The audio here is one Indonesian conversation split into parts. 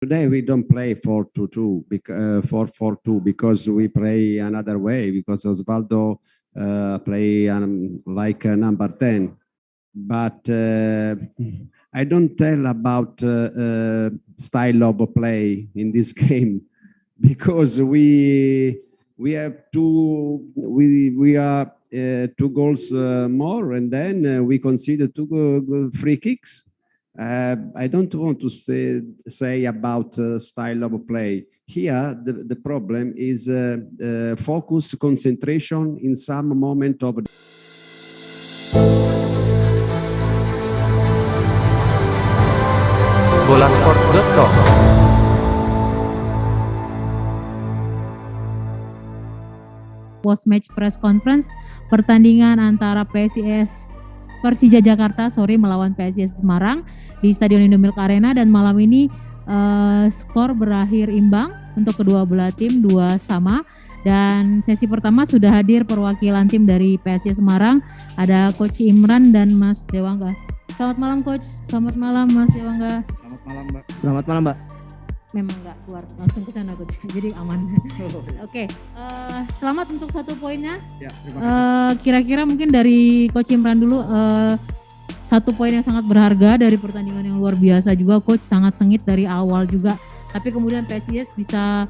Today we don't play 4-2-2, 4-4-2 because we play another way because Osvaldo play like number 10. But I don't tell about style of play in this game because we have we are 2 goals more, and then we concede 2 free kicks. I don't want to say about style of play. Here, the problem is focus, concentration in some moment of. Bolasport.com. Post match press conference pertandingan antara Persija Jakarta melawan PSIS Semarang di Stadion Indomilk Arena, dan malam ini skor berakhir imbang untuk kedua belah tim 2-2, dan sesi pertama sudah hadir perwakilan tim dari PSIS Semarang, ada Coach Imran dan Mas Dewangga. Selamat malam Coach, selamat malam Mas Dewangga. Selamat malam Mbak. Selamat malam Mbak. Memang nggak keluar langsung ke sana Coach, jadi aman. Oke, selamat untuk 1 poinnya. Ya, terima kasih. Kira-kira mungkin dari Coach Imran dulu, 1 poin yang sangat berharga dari pertandingan yang luar biasa juga Coach, sangat sengit dari awal juga, tapi kemudian PSIS bisa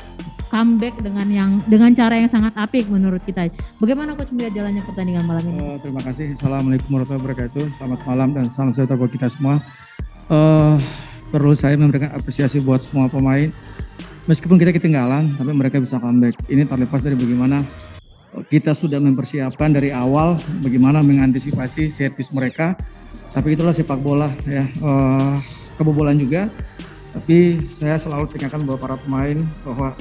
comeback dengan cara yang sangat apik menurut kita. Bagaimana Coach melihat jalannya pertandingan malam ini? Terima kasih. Assalamualaikum warahmatullahi wabarakatuh. Selamat malam dan salam sejahtera buat kita semua. Perlu saya memberikan apresiasi buat semua pemain. Meskipun kita ketinggalan, tapi mereka bisa comeback. Ini terlepas dari bagaimana kita sudah mempersiapkan dari awal, bagaimana mengantisipasi set piece mereka. Tapi itulah sepak bola ya, kebobolan juga. Tapi saya selalu tekankan bahwa para pemain bahwa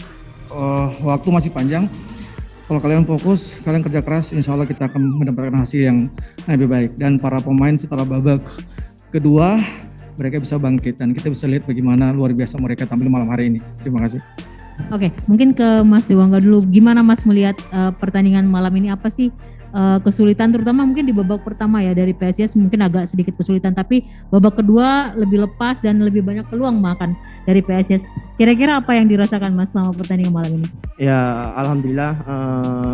waktu masih panjang. Kalau kalian fokus, kalian kerja keras, insya Allah kita akan mendapatkan hasil yang lebih baik. Dan para pemain setelah babak kedua, mereka bisa bangkit dan kita bisa lihat bagaimana luar biasa mereka tampil malam hari ini. Terima kasih. Oke, mungkin ke Mas Dewangga dulu. Gimana Mas melihat pertandingan malam ini? Apa sih kesulitan, terutama mungkin di babak pertama ya dari PSIS mungkin agak sedikit kesulitan, tapi babak kedua lebih lepas dan lebih banyak peluang makan dari PSIS. Kira-kira apa yang dirasakan Mas selama pertandingan malam ini? Ya, alhamdulillah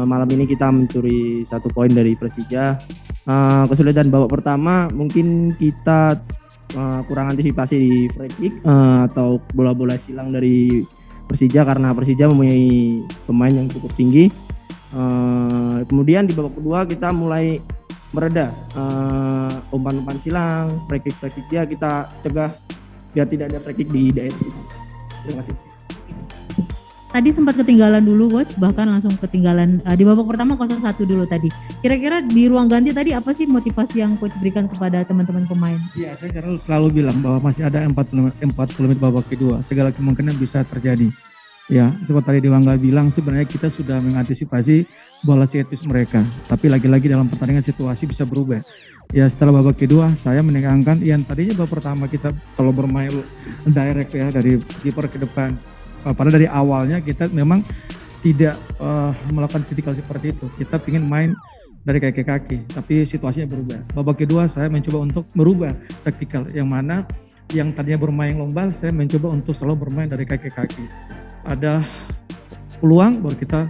malam ini kita mencuri 1 poin dari Persija. Kesulitan babak pertama mungkin kita kurang antisipasi di free kick atau bola-bola silang dari Persija, karena Persija mempunyai pemain yang cukup tinggi. Kemudian di babak kedua kita mulai mereda, umpan-umpan silang, free kick dia kita cegah biar tidak ada free kick di daerah. Terima kasih. Tadi sempat ketinggalan dulu Coach, bahkan langsung ketinggalan di babak pertama 0-1 dulu tadi. Kira-kira di ruang ganti tadi apa sih motivasi yang Coach berikan kepada teman-teman pemain? Iya, saya selalu bilang bahwa masih ada 40 menit babak kedua, segala kemungkinan bisa terjadi. Ya, seperti tadi Dewangga bilang, sebenarnya kita sudah mengantisipasi bola set piece mereka, tapi lagi-lagi dalam pertandingan situasi bisa berubah. Ya, setelah babak kedua saya menekankan yang tadinya babak pertama kita kalau bermain direct ya dari kiper ke depan. Padahal dari awalnya kita memang tidak melakukan kritikal seperti itu. Kita ingin main dari kaki ke kaki, tapi situasinya berubah. Babak kedua saya mencoba untuk merubah taktikal, yang mana yang tadinya bermain lombal, saya mencoba untuk selalu bermain dari kaki ke kaki. Ada peluang baru kita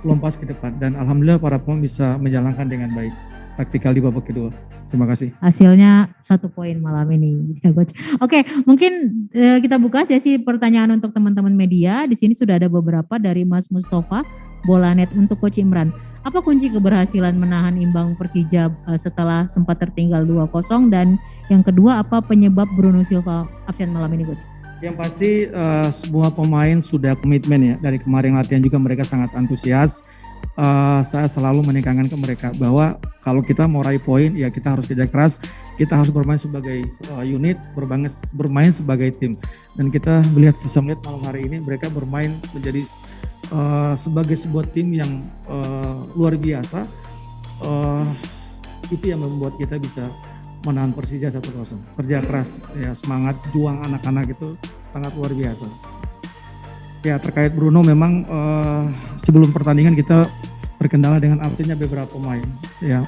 lompat ke depan, dan alhamdulillah para pemain bisa menjalankan dengan baik taktikal di babak kedua. Terima kasih. Hasilnya 1 poin malam ini ya Coach. Oke, mungkin kita buka sesi pertanyaan untuk teman-teman media. Di sini sudah ada beberapa dari Mas Mustafa Bolanet untuk Coach Imran. Apa kunci keberhasilan menahan imbang Persija setelah sempat tertinggal 2-0, dan yang kedua apa penyebab Bruno Silva absen malam ini Coach? Yang pasti semua pemain sudah komitmen ya, dari kemarin latihan juga mereka sangat antusias. Saya selalu menekankan ke mereka bahwa kalau kita mau raih poin ya kita harus kerja keras, kita harus bermain sebagai unit, bermain sebagai tim, dan kita bisa melihat malam hari ini mereka bermain menjadi sebagai sebuah tim yang luar biasa. Itu yang membuat kita bisa menahan Persija 1-0. Kerja keras ya, semangat juang anak-anak itu sangat luar biasa. Ya, terkait Bruno memang sebelum pertandingan kita berkendala dengan absennya beberapa pemain. Ya,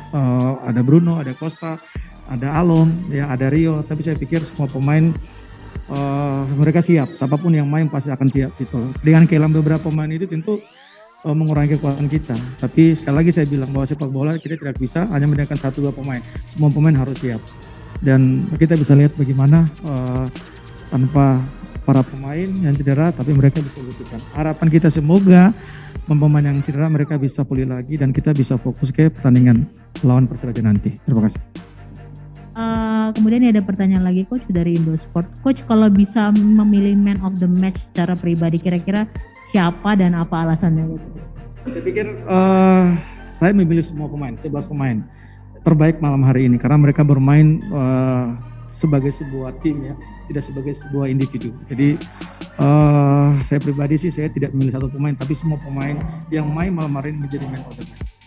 ada Bruno, ada Costa, ada Alon, ya ada Rio. Tapi saya pikir semua pemain mereka siap, siapapun yang main pasti akan siap gitu. Dengan kehilangan beberapa pemain itu tentu mengurangi kekuatan kita. Tapi sekali lagi saya bilang bahwa sepak bola kita tidak bisa hanya menggunakan 1-2 pemain. Semua pemain harus siap. Dan kita bisa lihat bagaimana tanpa para pemain yang cedera, tapi mereka bisa buktikan. Harapan kita semoga pemain yang cedera mereka bisa pulih lagi dan kita bisa fokus ke pertandingan lawan Persiraja nanti. Terima kasih. Kemudian ada pertanyaan lagi Coach dari Indosport. Coach, kalau bisa memilih man of the match secara pribadi, kira-kira siapa dan apa alasannya? Saya pikir saya memilih semua pemain, 11 pemain terbaik malam hari ini karena mereka bermain sebagai sebuah tim ya, tidak sebagai sebuah individu. Jadi saya pribadi sih saya tidak memilih satu pemain, tapi semua pemain yang main malam hari ini menjadi man of the match.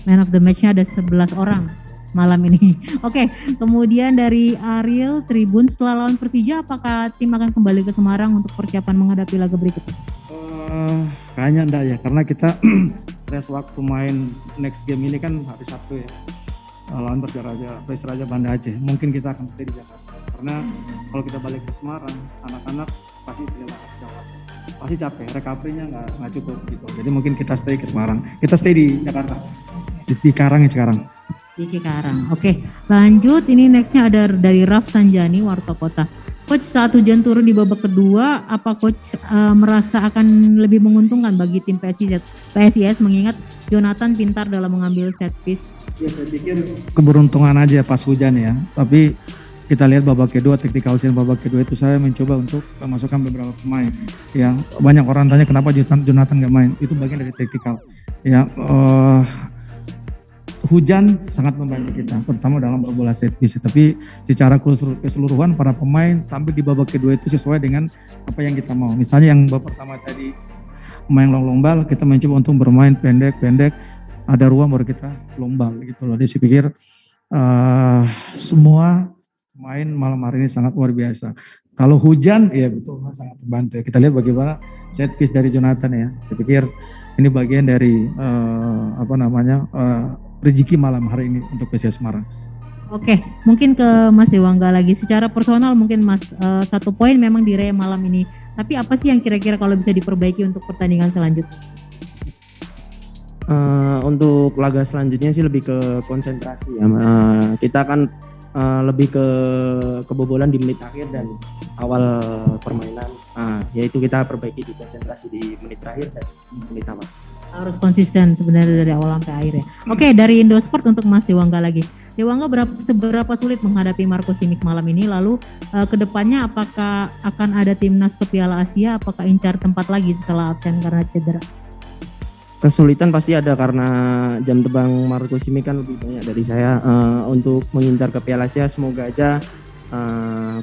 Man of the match-nya ada 11 orang malam ini. Oke, kemudian dari Ariel Tribun, setelah lawan Persija apakah tim akan kembali ke Semarang untuk persiapan menghadapi laga berikutnya? Kayaknya enggak ya, karena kita rest waktu main next game ini kan hari Sabtu ya, lawan Persiraja Banda Aceh. Mungkin kita akan stay di Jakarta, karena kalau kita balik ke Semarang, anak-anak pasti pasti capek, recovery-nya nggak cukup gitu. Jadi mungkin kita stay ke Semarang, kita stay di Jakarta, di Karang ya sekarang. Di Cikarang. Oke, lanjut. Ini nextnya ada dari Raf Sanjani, Warta Kota. Coach, saat hujan turun di babak kedua, apa Coach merasa akan lebih menguntungkan bagi tim PSIS mengingat Jonathan pintar dalam mengambil set piece? Ya, saya pikir keberuntungan aja pas hujan ya. Tapi kita lihat babak kedua, tactical scene babak kedua itu saya mencoba untuk memasukkan beberapa pemain. Ya, banyak orang tanya kenapa Jonathan nggak main. Itu bagian dari tactical. Ya, hujan sangat membantu kita, terutama dalam bola set piece. Tapi secara keseluruhan para pemain tampil di babak kedua itu sesuai dengan apa yang kita mau. Misalnya yang babak pertama tadi main long ball, kita mencoba untuk bermain pendek, ada ruang baru kita long ball gitu loh. Jadi saya pikir semua pemain malam hari ini sangat luar biasa. Kalau hujan, ya betul sangat membantu. Kita lihat bagaimana set piece dari Jonathan ya. Saya pikir ini bagian dari rezeki malam hari ini untuk PSIS Semarang. Oke, mungkin ke Mas Dewangga lagi. Secara personal mungkin Mas 1 poin memang diraih malam ini. Tapi apa sih yang kira-kira kalau bisa diperbaiki untuk pertandingan selanjutnya? Untuk laga selanjutnya sih lebih ke konsentrasi ya. Kita kan lebih ke kebobolan di menit akhir dan awal permainan. Yaitu kita perbaiki di konsentrasi di menit terakhir dan menit awal. Harus konsisten sebenarnya dari awal sampai akhir ya. Oke, dari Indosport untuk Mas Dewangga lagi. Dewangga seberapa sulit menghadapi Marco Simic malam ini? Lalu kedepannya apakah akan ada timnas ke Piala Asia? Apakah incar tempat lagi setelah absen karena cedera? Kesulitan pasti ada karena jam terbang Marco Simic kan lebih banyak dari saya. Untuk mengincar ke Piala Asia semoga aja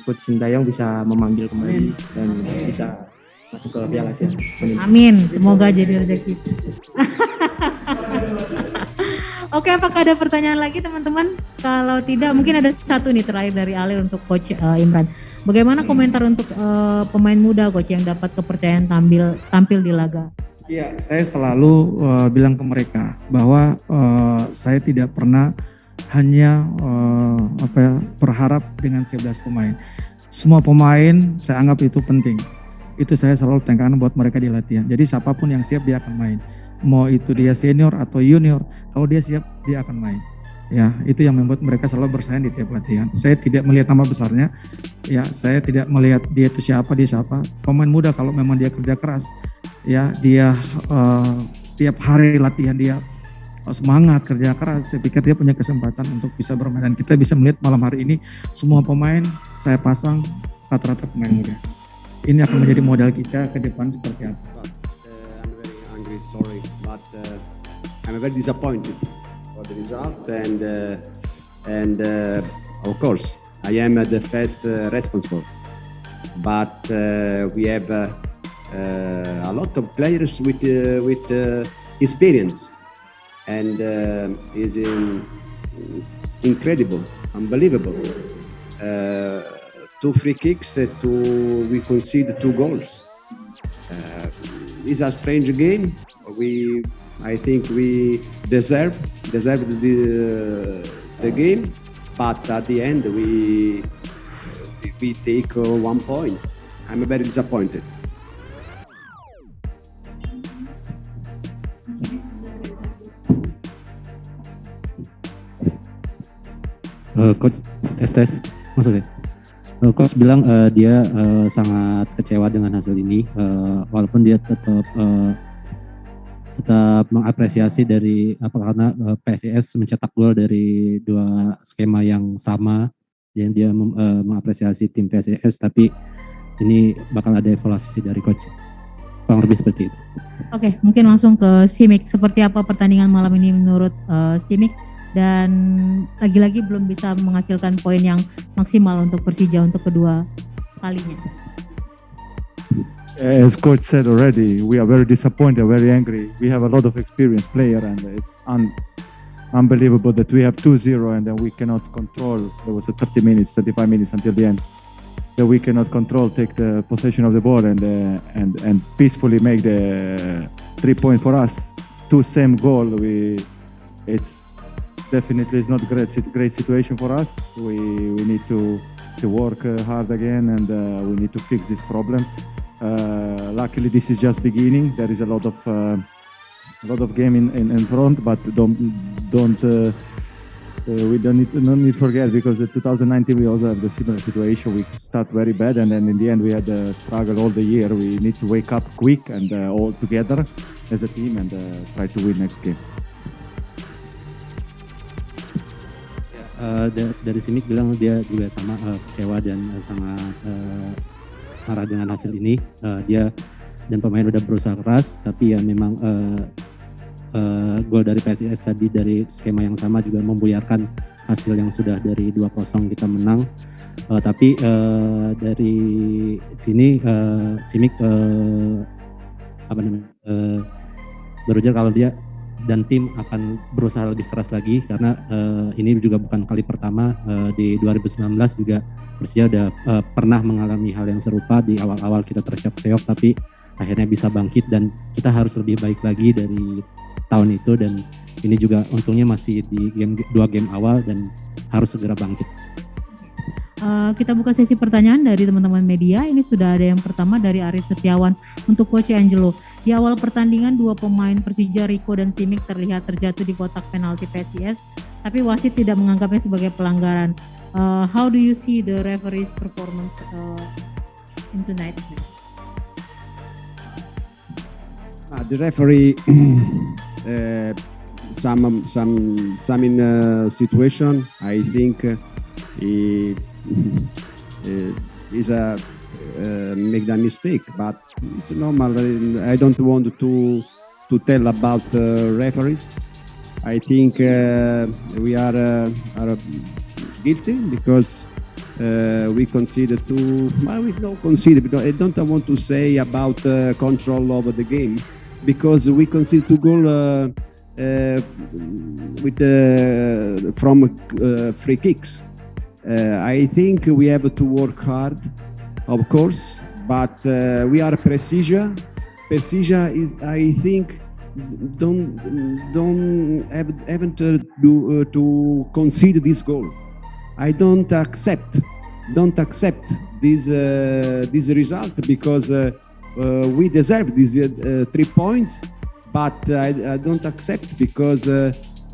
Coach Sintayong bisa memanggil kembali dan bisa masuk ke Piala Asia. Amin, semoga jadi rezeki. Oke, apakah ada pertanyaan lagi teman-teman? Kalau tidak, mungkin ada satu nih terakhir dari Alir untuk Coach Imran. Bagaimana komentar untuk pemain muda Coach yang dapat kepercayaan tampil di laga? Iya, saya selalu bilang ke mereka bahwa saya tidak pernah hanya berharap dengan 11 pemain. Semua pemain saya anggap itu penting. Itu saya selalu tekankan buat mereka di latihan. Jadi siapapun yang siap dia akan main. Mau itu dia senior atau junior, kalau dia siap dia akan main. Ya, itu yang membuat mereka selalu bersaing di tiap latihan. Saya tidak melihat nama besarnya. Ya, saya tidak melihat dia itu siapa, dia siapa. Pemain muda kalau memang dia kerja keras, ya dia tiap hari latihan dia semangat kerja keras. Saya pikir dia punya kesempatan untuk bisa bermain. Dan kita bisa melihat malam hari ini semua pemain saya pasang rata-rata pemain muda. Ini akan menjadi modal kita ke depan seperti apa. I'm very angry, sorry, but I'm very disappointed for the result and of course I am the first responsible. But we have a lot of players with experience and is incredible, unbelievable. 2 free kicks, we concede 2 goals. It's a strange game. I think we deserve the game, but at the end we we take 1 point. I'm very disappointed. Coach tes masuk ya. Coach bilang dia sangat kecewa dengan hasil ini, walaupun dia tetap mengapresiasi dari karena PSIS mencetak gol dari dua skema yang sama, dan dia mengapresiasi tim PSIS, tapi ini bakal ada evaluasi dari coach. Kurang lebih seperti itu. Oke, mungkin langsung ke Simic. Seperti apa pertandingan malam ini menurut Simic? Dan lagi-lagi belum bisa menghasilkan poin yang maksimal untuk Persija untuk kedua kalinya. As coach said already, we are very disappointed, very angry. We have a lot of experienced player, and it's unbelievable that we have 2-0 and then we cannot control. There was a 35 minutes until the end. That we cannot control, take the possession of the ball and peacefully make the 3 point for us. 2 same goal. It's definitely is not great situation for us. We need to work hard again, and we need to fix this problem. Luckily, this is just beginning. There is a lot of game in front, but we don't need to forget, because in 2019 we also have the similar situation. We start very bad, and then in the end we had a struggle all the year. We need to wake up quick and all together as a team and try to win next game. Dari Simic bilang dia juga sama kecewa dan sangat marah dengan hasil ini. Dia dan pemain udah berusaha keras, tapi ya memang gol dari PSIS tadi dari skema yang sama juga membuyarkan hasil yang sudah dari 2-0 kita menang. Tapi dari sini Simic berujar kalau dia dan tim akan berusaha lebih keras lagi, karena ini juga bukan kali pertama. Di 2019 juga Persija udah pernah mengalami hal yang serupa. Di awal-awal kita terseok-seok, tapi akhirnya bisa bangkit, dan kita harus lebih baik lagi dari tahun itu. Dan ini juga untungnya masih di 2 game awal dan harus segera bangkit. Kita buka sesi pertanyaan dari teman-teman media. Ini sudah ada yang pertama dari Arif Setiawan untuk Coach Angelo. Di awal pertandingan 2 pemain Persija, Rico dan Simic, terlihat terjatuh di kotak penalti PSIS, tapi wasit tidak menganggapnya sebagai pelanggaran. How do you see the referee's performance in tonight? The referee some in situation, I think he is make that mistake, but it's normal. I don't want to tell about referees. I think we are guilty, because we conceded we don't concede. I don't want to say about control of the game, because we conceded 2 goals from free kicks. I think we have to work hard, of course, but we are Persija. Persija is, I think, haven't to concede this goal. I don't accept this result, because we deserve these 3 points, but I don't accept, because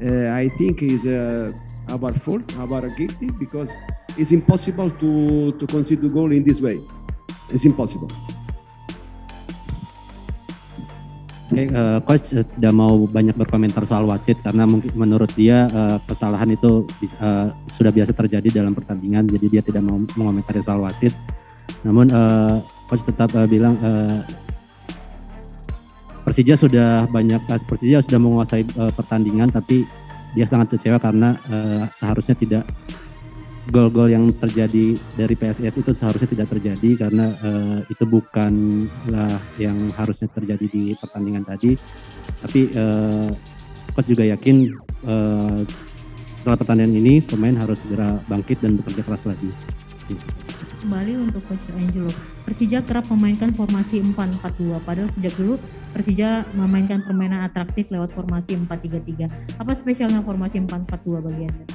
I think is our fault, our guilty, because it's impossible to concede a goal in this way. It's impossible. Coach tidak mau banyak berkomentar soal wasit, karena mungkin menurut dia kesalahan itu sudah biasa terjadi dalam pertandingan, jadi dia tidak mau mengomentari soal wasit. Namun Coach tetap bilang Persija sudah menguasai pertandingan, tapi dia sangat kecewa karena seharusnya tidak gol-gol yang terjadi dari PSIS itu seharusnya tidak terjadi, karena itu bukanlah yang harusnya terjadi di pertandingan tadi. Tapi Coach juga yakin setelah pertandingan ini pemain harus segera bangkit dan bekerja keras lagi. Kembali untuk Coach Angelo, Persija kerap memainkan formasi 4-4-2, padahal sejak dulu Persija memainkan permainan atraktif lewat formasi 4-3-3. Apa spesialnya formasi 4-4-2 bagi Anda?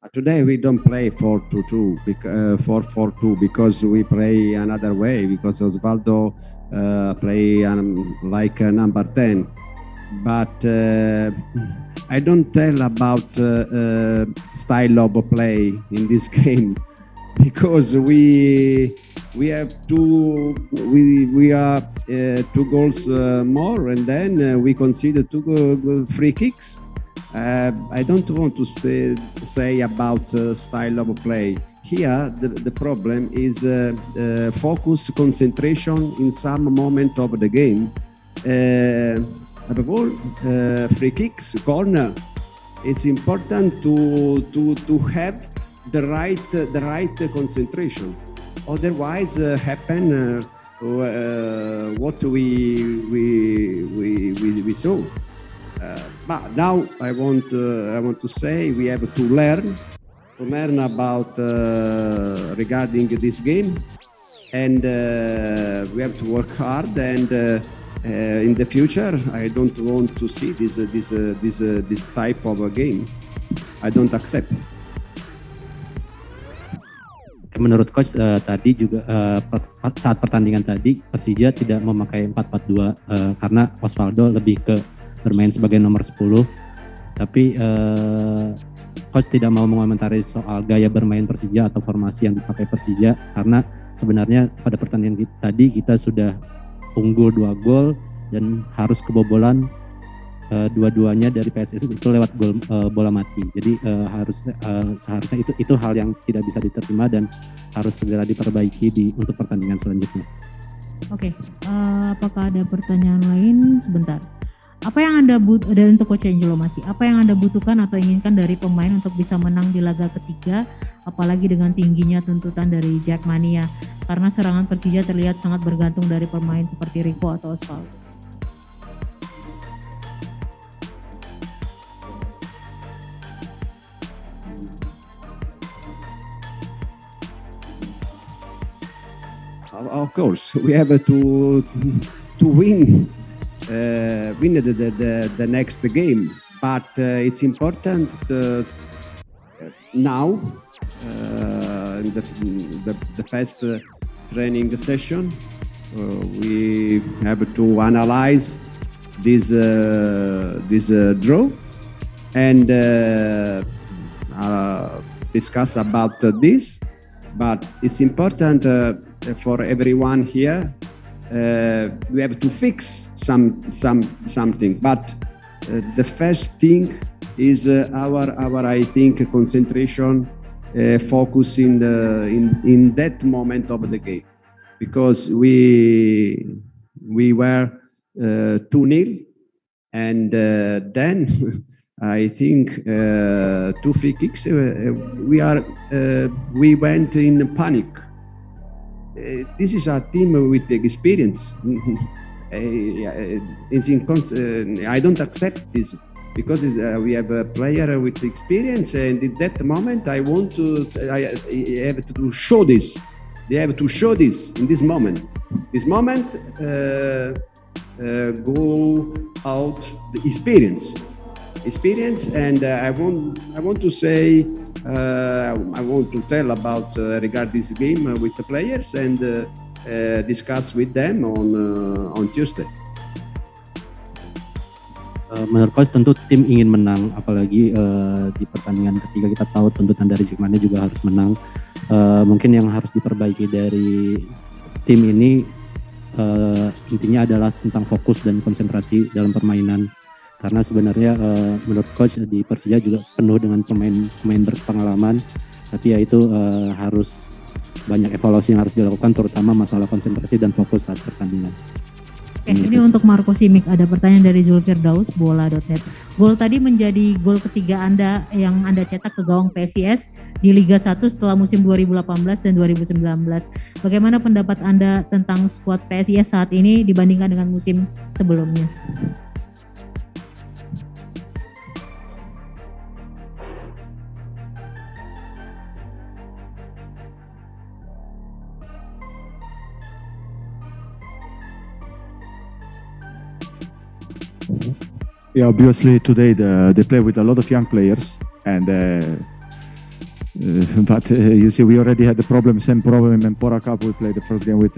Today we don't play 4-2-2, 4-4-2 because we play another way, because Osvaldo play like number 10. But I don't tell about style of play in this game, because we have we are 2 goals more, and then we conceded 2 free kicks. I don't want to say about style of play. Here, the problem is focus, concentration in some moment of the game. Above all, free kicks, corner. It's important to have the right concentration. Otherwise, happen what we saw. But now I want to say we have to learn about regarding this game, and we have to work hard. And in the future, I don't want to see this type of a game. I don't accept. Menurut coach tadi juga saat pertandingan tadi Persija tidak memakai 4-4-2 karena Osvaldo lebih ke bermain sebagai nomor 10, tapi coach tidak mau mengomentari soal gaya bermain Persija atau formasi yang dipakai Persija, karena sebenarnya pada pertandingan tadi kita sudah unggul 2 gol dan harus kebobolan dua-duanya dari PSS itu lewat gol bola mati. Jadi seharusnya itu hal yang tidak bisa diterima dan harus segera diperbaiki untuk pertandingan selanjutnya. Oke, apakah ada pertanyaan lain? Sebentar. Apa yang Anda dari untuk Coach Angelo masih? Apa yang Anda butuhkan atau inginkan dari pemain untuk bisa menang di laga ketiga, apalagi dengan tingginya tuntutan dari Jackmania? Karena serangan Persija terlihat sangat bergantung dari pemain seperti Rico atau Osvaldo. Of course, we have to win. Win the next game, but it's important now in the first training session we have to analyze this draw and discuss about this. But it's important for everyone here. We have to fix something, but the first thing is our I think concentration, focus in that moment of the game, because we were 2-0, and then I think 2 free kicks. We went in panic. This is a team with experience. I don't accept this, because we have a player with experience, and in that moment I have to show this. They have to show this in this moment. This moment go out the experience, and I want to say. I want to tell about regard this game with the players and discuss with them on Tuesday. Menurut coach tentu tim ingin menang, apalagi di pertandingan ketiga kita tahu tuntutan dari Jackmania juga harus menang. Mungkin yang harus diperbaiki dari tim ini intinya adalah tentang fokus dan konsentrasi dalam permainan. Karena sebenarnya menurut coach di Persija juga penuh dengan pemain berpengalaman, tapi ya itu harus banyak evaluasi yang harus dilakukan, terutama masalah konsentrasi dan fokus saat pertandingan. Oke, ini untuk Marco Simic, ada pertanyaan dari Zulfirdaus, bola.net. Gol tadi menjadi gol ketiga Anda yang Anda cetak ke gawang PSIS di Liga 1 setelah musim 2018 dan 2019. Bagaimana pendapat Anda tentang skuad PSIS saat ini dibandingkan dengan musim sebelumnya? Yeah, obviously today they play with a lot of young players, and But you see, we already had same problem in Empora Cup. We played the first game with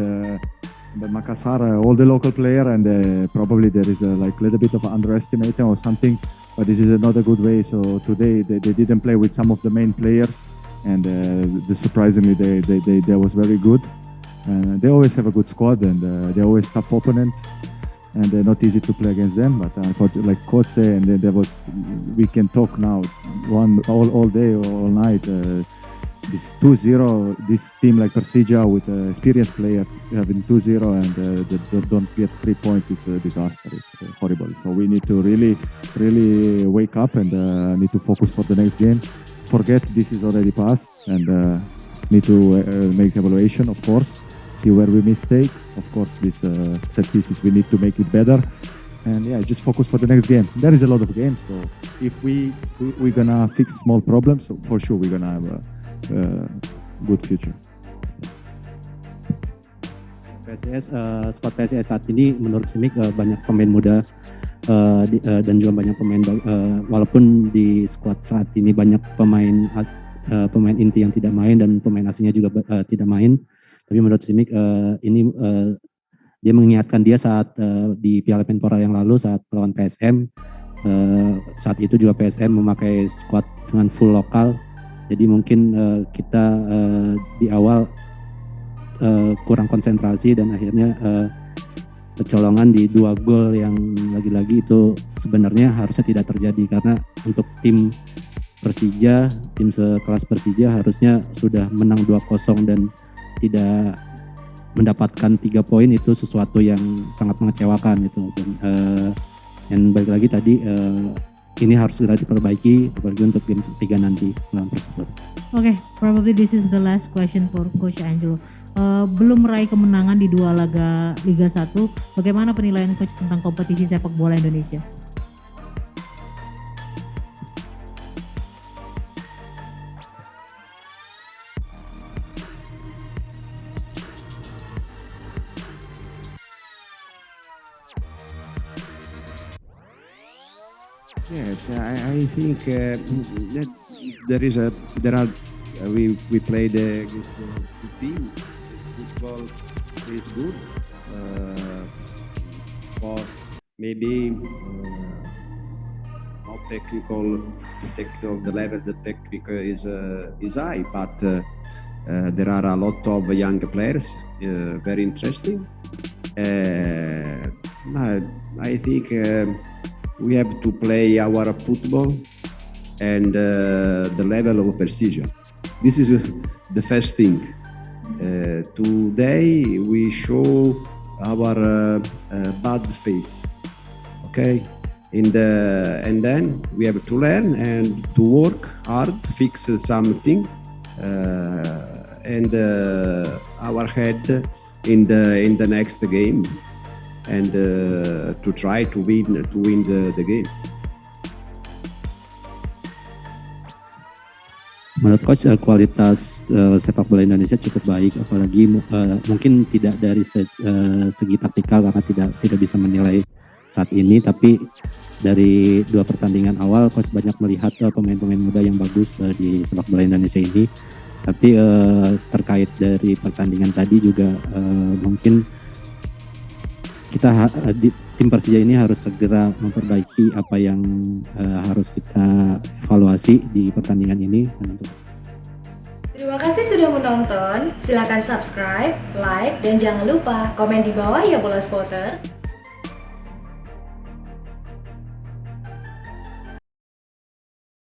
Makassar, all the local player, and probably there is a little bit of underestimating or something. But this is another good way. So today they didn't play with some of the main players, and surprisingly they was very good. They always have a good squad, and they're always tough opponent, and they're not easy to play against them. But like coach say, and then we can talk now all day or all night. This 2-0, this team like Persija with an experienced player having 2-0 and they don't get 3 points, it's a disaster. It's horrible. So we need to really wake up and need to focus for the next game. Forget this is already past and need to make evaluation, of course. See where we mistake. Of course, this set pieces we need to make it better. And yeah, just focus for the next game. There is a lot of games, so if we're gonna fix small problems, so for sure we're gonna have a good future. Squad PSIS saat ini menurut Simic banyak pemain muda dan juga banyak pemain walaupun di squad saat ini banyak pemain inti yang tidak main dan pemain asingnya juga tidak main, tapi menurut Simic ini dia mengingatkan dia saat di Piala Menpora yang lalu saat melawan PSM, saat itu juga PSM memakai squad dengan full lokal. Jadi mungkin kita di awal kurang konsentrasi dan akhirnya kecolongan di 2 gol yang lagi-lagi itu sebenarnya harusnya tidak terjadi, karena untuk tim Persija, tim sekelas Persija harusnya sudah menang 2-0 dan tidak mendapatkan 3 poin itu sesuatu yang sangat mengecewakan gitu. Dan balik lagi tadi ini harus segera diperbaiki apalagi untuk game 3 nanti melawan Persipura. Okay, probably this is the last question for Coach Angelo. Belum meraih kemenangan di 2 laga Liga 1, bagaimana penilaian Coach tentang kompetisi sepak bola Indonesia? Yes, I think that we played against the team. Football is good. Or maybe not technical. The level, the technical is high, but there are a lot of young players, very interesting. I think. We have to play our football and the level of Persija. This is the first thing. Today we show our bad face, okay? And then we have to learn and to work hard, fix something, and our head in the next game. And to try to win the game. Menurut Coach kualitas sepak bola Indonesia cukup baik, apalagi mungkin tidak dari segi taktikal karena tidak bisa menilai saat ini, tapi dari 2 pertandingan awal Coach banyak melihat pemain-pemain muda yang bagus di sepak bola Indonesia ini. Tapi terkait dari pertandingan tadi juga mungkin kita di tim Persija ini harus segera memperbaiki apa yang harus kita evaluasi di pertandingan ini. Terima kasih sudah menonton. Silakan subscribe, like, dan jangan lupa komen di bawah ya Bola Spotter.